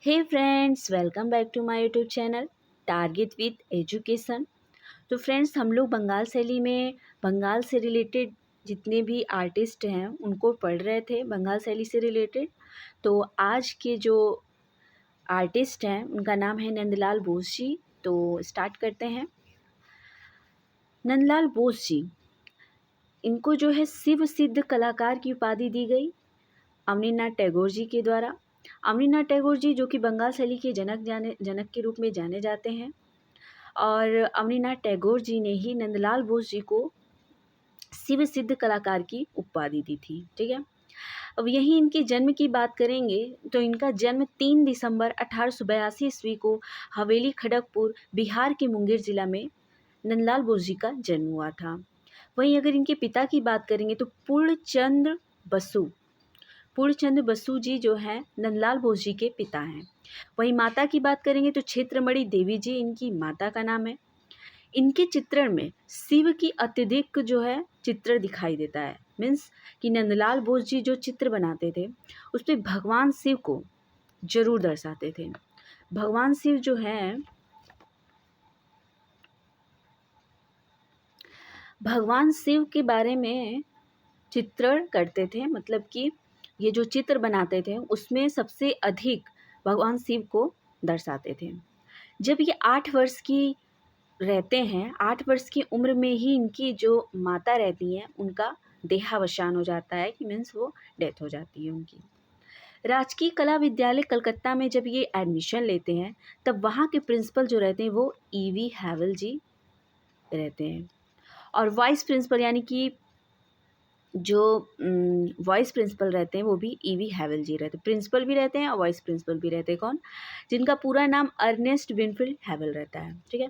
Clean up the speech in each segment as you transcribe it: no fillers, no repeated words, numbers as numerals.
Hey friends, welcome back to my YouTube channel target with education. तो friends, हम लोग बंगाल शैली में बंगाल से रिलेटेड जितने भी आर्टिस्ट हैं उनको पढ़ रहे थे, बंगाल शैली से रिलेटेड। तो आज के जो आर्टिस्ट हैं उनका नाम है नंदलाल बोस जी। तो स्टार्ट करते हैं। नंदलाल बोस जी, इनको जो है शिव सिद्ध कलाकार की उपाधि दी गई अवनीनाथ टैगोर जी के द्वारा। अवनीनाथ टैगोर जी जो कि बंगाल शैली के जनक के रूप में जाने जाते हैं, और अवनीनाथ टैगोर जी ने ही नंदलाल बोस जी को शिव सिद्ध कलाकार की उपाधि दी थी। ठीक है। अब यही इनके जन्म की बात करेंगे तो इनका जन्म 3 दिसंबर 1882 ईस्वी को हवेली खड़गपुर बिहार के मुंगेर जिला में नंदलाल बोस जी का जन्म हुआ था। वहीं अगर इनके पिता की बात करेंगे तो पूर्णचंद्र बसु जी जो हैं नंदलाल बोस जी के पिता हैं। वहीं माता की बात करेंगे तो क्षेत्रमणि देवी जी इनकी माता का नाम है। इनके चित्रण में शिव की अत्यधिक जो है चित्र दिखाई देता है। मीन्स कि नंदलाल बोस जी जो चित्र बनाते थे उस पर भगवान शिव को जरूर दर्शाते थे। भगवान शिव जो हैं, भगवान शिव के बारे में चित्रण करते थे। मतलब कि ये जो चित्र बनाते थे उसमें सबसे अधिक भगवान शिव को दर्शाते थे। जब ये 8 वर्ष की रहते हैं, 8 वर्ष की उम्र में ही इनकी जो माता रहती हैं उनका देहावसान हो जाता है, कि मीन्स वो डेथ हो जाती है उनकी। राजकीय कला विद्यालय कलकत्ता में जब ये एडमिशन लेते हैं तब वहाँ के प्रिंसिपल जो रहते हैं वो ईवी हैवल जी रहते हैं, और वाइस प्रिंसिपल यानी कि जो वाइस प्रिंसिपल रहते हैं वो भी ईवी हैवल जी रहते हैं। प्रिंसिपल भी रहते हैं और वाइस प्रिंसिपल भी रहते हैं। कौन? जिनका पूरा नाम अर्नेस्ट विनफील्ड हैवल रहता है। ठीक है।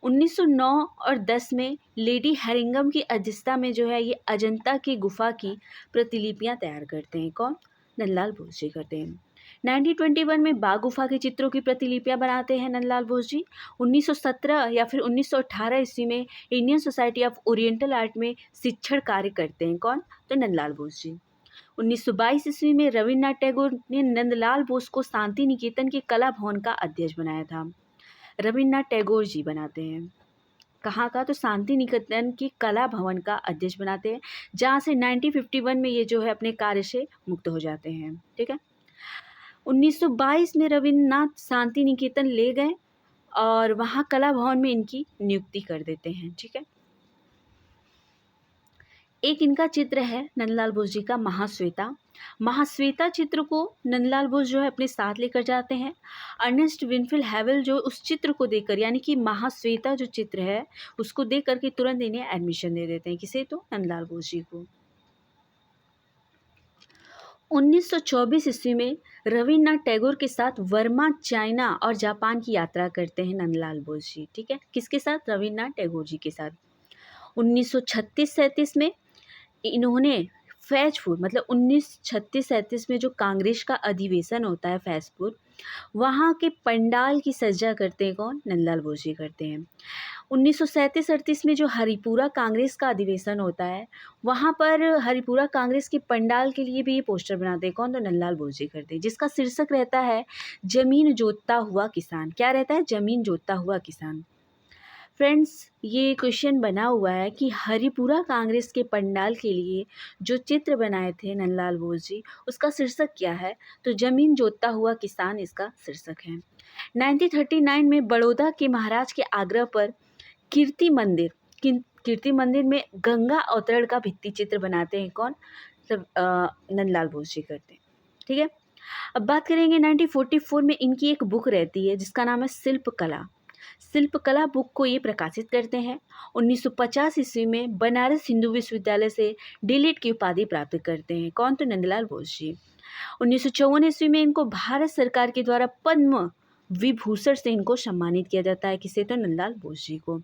1909 और 10 में लेडी हैरिंगम की अध्यक्षता में जो है ये अजंता की गुफा की प्रतिलिपियां तैयार करते हैं। कौन? नंदलाल बोस जी करते हैं। 1921 में बाघ गुफा के चित्रों की प्रतिलिपियां बनाते हैं नंदलाल बोस जी। 1917 या फिर 1918 ईस्वी में Indian society of oriental art में शिक्षण कार्य करते हैं। कौन? तो नंदलाल बोस जी। 1922 ईस्वी में रविन्द्रनाथ टैगोर ने नंदलाल बोस को शांति निकेतन के कला भवन का अध्यक्ष बनाया था। रविन्द्रनाथ टैगोर जी बनाते हैं कहाँ का? तो शांति निकेतन की कला भवन का अध्यक्ष बनाते हैं, जहाँ से 1951 में ये जो है अपने कार्य से मुक्त हो जाते हैं। ठीक है। 1922 में रविन्द्रनाथ शांति निकेतन ले गए और वहाँ कला भवन में इनकी नियुक्ति कर देते हैं। ठीक है। एक इनका चित्र है नंदलाल बोस जी का महाश्वेता। महाश्वेता चित्र को नंदलाल बोस जो है अपने साथ लेकर जाते हैं। अर्नेस्ट विनफील्ड हैवल जो उस चित्र को देखकर, यानी कि महाश्वेता जो चित्र है उसको देख करके तुरंत इन्हें एडमिशन दे देते हैं। किसे? तो नंदलाल बोस जी को। 1924 ईस्वी में रविन्द्रनाथ टैगोर के साथ वर्मा, चाइना और जापान की यात्रा करते हैं नंदलाल बोस जी। ठीक है। किसके साथ? रविन्द्रनाथ टैगोर जी के साथ। 1936-37 में इन्होंने फैजपुर, मतलब 1936-37 में जो कांग्रेस का अधिवेशन होता है फैजपुर, वहाँ के पंडाल की सज्जा करते हैं। कौन? नंदलाल बोस जी करते हैं। 1937-38 में जो हरिपुरा कांग्रेस का अधिवेशन होता है वहाँ पर हरिपुरा कांग्रेस के पंडाल के लिए भी ये पोस्टर बनाते हैं। कौन? तो नंदलाल बोस जी करते हैं, जिसका शीर्षक रहता है जमीन जोतता हुआ किसान। क्या रहता है? जमीन जोतता हुआ किसान। फ्रेंड्स, ये क्वेश्चन बना हुआ है कि हरिपुरा कांग्रेस के पंडाल के लिए जो चित्र बनाए थे नंदलाल बोस जी उसका शीर्षक क्या है? तो जमीन जोतता हुआ किसान इसका शीर्षक है। 1939 में बड़ौदा के महाराज के आग्रह पर कीर्ति मंदिर में गंगा अवतरण का भित्ति चित्र बनाते हैं। कौन? सब नंदलाल बोस जी करते हैं। ठीक है। अब बात करेंगे 1944 में इनकी एक बुक रहती है जिसका नाम है शिल्पकला बुक को ये प्रकाशित करते हैं। 1950 ईस्वी में बनारस हिंदू विश्वविद्यालय से डीलिट की उपाधि प्राप्त करते हैं। कौन? तो नंदलाल बोस जी। 1954 ईस्वी में इनको भारत सरकार के द्वारा पद्म विभूषण से इनको सम्मानित किया जाता है। किसे? तो नंदलाल बोस जी को।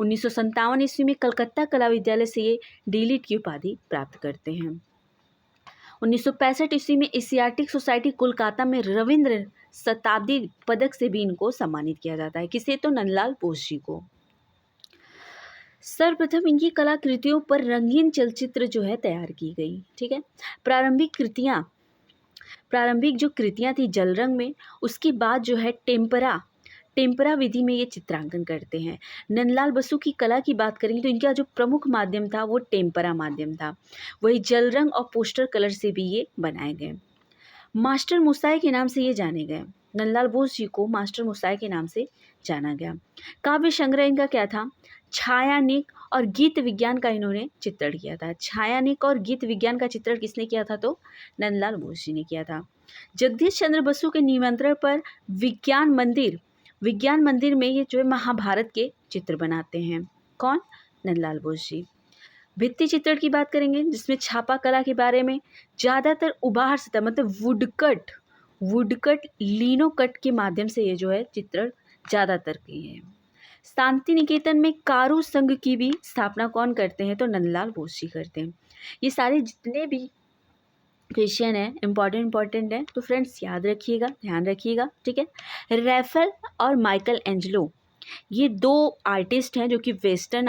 1957 ईस्वी में कलकत्ता कला विद्यालय से ये डीलिट की उपाधि प्राप्त करते हैं। 1965 ईस्वी में एशियाटिक सोसाइटी कोलकाता में रविंद्र शताब्दी पदक से भी इनको सम्मानित किया जाता है। किसे? तो नंदलाल बोस जी को। सर्वप्रथम इनकी कलाकृतियों पर रंगीन चलचित्र जो है तैयार की गई। ठीक है। प्रारंभिक जो कृतियाँ थी जल रंग में, उसके बाद जो है टेम्परा विधि में ये चित्रांकन करते हैं। नंदलाल बसु की कला की बात करेंगे तो इनका जो प्रमुख माध्यम था वो टेम्परा माध्यम था। वही जल रंग और पोस्टर कलर से भी ये बनाए गए। मास्टर मुसाई के नाम से ये जाने गए। नंदलाल बोस जी को मास्टर मुसाई के नाम से जाना गया। काव्य संग्रह इनका क्या था? छायानिक और गीत विज्ञान का इन्होंने चित्रण किया था। छायानिक और गीत विज्ञान का चित्रण किसने किया था? तो नंदलाल बोस जी ने किया था। जगदीश चंद्र बसु के निमंत्रण पर विज्ञान मंदिर में ये जो है महाभारत के चित्र बनाते हैं। कौन? नंदलाल बोस जी। भित्ति चित्रण की बात करेंगे जिसमें छापा कला के बारे में ज़्यादातर उभार सतह मतलब वुडकट लिनोकट के माध्यम से ये जो है चित्रण ज़्यादातर किए हैं। शांति निकेतन में कारू संघ की भी स्थापना कौन करते हैं? तो नंदलाल बोस जी करते हैं। ये सारे जितने भी क्वेश्चन है इम्पॉर्टेंट है, तो फ्रेंड्स याद रखिएगा, ध्यान रखिएगा, ठीक है। रैफेल और माइकल एंजेलो ये दो आर्टिस्ट हैं जो कि वेस्टर्न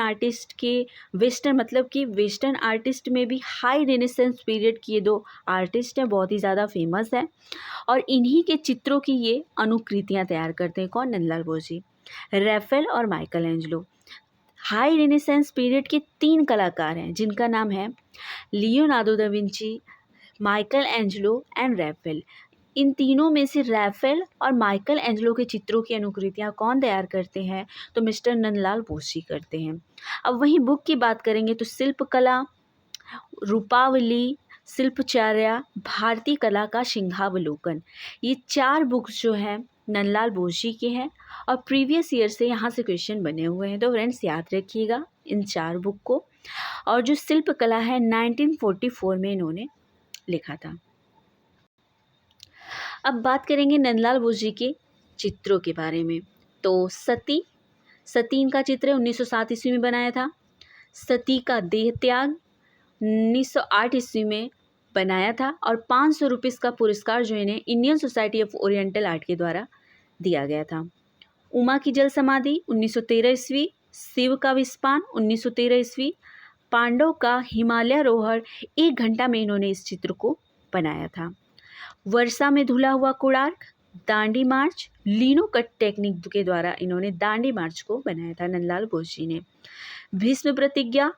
आर्टिस्ट में भी हाई रेनेसेंस पीरियड की ये दो आर्टिस्ट हैं, बहुत ही ज़्यादा फेमस है और इन्हीं के चित्रों की ये अनुकृतियाँ तैयार करते हैं। कौन? नंदलाल बोस जी। रैफेल और Michelangelo high Renaissance period के 3 कलाकार हैं जिनका नाम है Leonardo da Vinci, Michelangelo and Raphael. इन तीनों में से रैफेल और माइकल एंजेलो के चित्रों की अनुकृतियाँ कौन तैयार करते हैं? तो मिस्टर नंदलाल बोस जी करते हैं। अब वहीं बुक की बात करेंगे तो शिल्पकला, रूपावली, शिल्पचार्या, भारतीय कला का सिंहावलोकन, ये 4 बुक्स जो हैं नंदलाल बोस जी के हैं और प्रीवियस ईयर से यहाँ से क्वेश्चन बने हुए हैं। तो फ्रेंड्स याद रखिएगा इन 4 बुक को। और जो शिल्पकला है 1944 में इन्होंने लिखा था। अब बात करेंगे नंदलाल बोस जी के चित्रों के बारे में। तो सती इनका चित्र 1907 ईस्वी में बनाया था। सती का देह त्याग 1908 ईस्वी में बनाया था और 500 रुपीज़ का पुरस्कार जो इन्हें Indian society of oriental art के द्वारा दिया गया था। उमा की जल समाधि 1913 ईस्वी, शिव का विस्पान 1913 ईस्वी, पांडव का हिमालयारोहण 1 घंटा में इन्होंने इस चित्र को बनाया था। वर्षा में धुला हुआ कोणार्क, दांडी मार्च, लीनो कट टेक्निक के द्वारा इन्होंने दांडी मार्च को बनाया था नंदलाल बोस जी ने। भीष्म प्रतिज्ञा,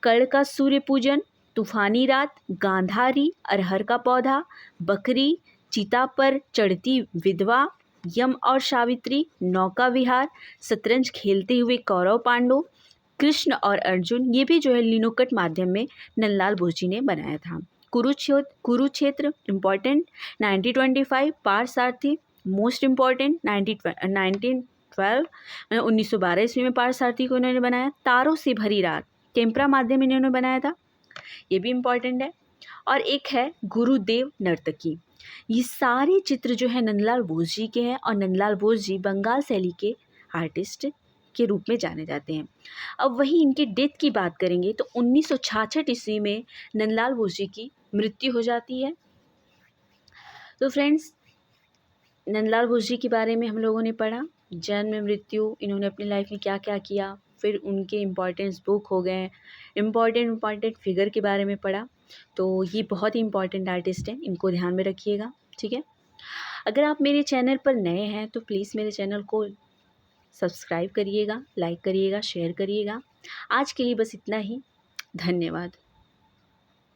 कर्ण का सूर्य पूजन, तूफानी रात, गांधारी, अरहर का पौधा, बकरी, चिता पर चढ़ती विधवा, यम और सावित्री, नौका विहार, शतरंज खेलते हुए कौरव पांडव, कृष्ण और अर्जुन, ये भी जो है लिनोकट माध्यम में नंदलाल बोस जी ने बनाया था। Kurukshetra important 1925, Parthasarathi most important 1912 मतलब 1912 ईस्वी में पार्थसारथी को इन्होंने बनाया। तारों से भरी रात टेम्परा माध्यम इन्होंने बनाया था, ये भी इम्पॉर्टेंट है। और एक है गुरुदेव नर्तकी। ये सारे चित्र जो है नंदलाल बोस जी के हैं और नंदलाल बोस जी बंगाल शैली के आर्टिस्ट के रूप में जाने जाते हैं। अब वहीं इनके डेथ की बात करेंगे तो 1966 ईस्वी में नंदलाल बोस जी की मृत्यु हो जाती है। तो फ्रेंड्स नंदलाल बोस जी के बारे में हम लोगों ने पढ़ा, जन्म मृत्यु, इन्होंने अपनी लाइफ में क्या क्या किया, फिर उनके इम्पॉर्टेंस बुक हो गए, इम्पॉर्टेंट फिगर के बारे में पढ़ा। तो ये बहुत ही इम्पॉर्टेंट आर्टिस्ट हैं, इनको ध्यान में रखिएगा, ठीक है। अगर आप मेरे चैनल पर नए हैं तो प्लीज़ मेरे चैनल को सब्सक्राइब करिएगा, लाइक करिएगा, शेयर करिएगा। आज के लिए बस इतना ही। धन्यवाद।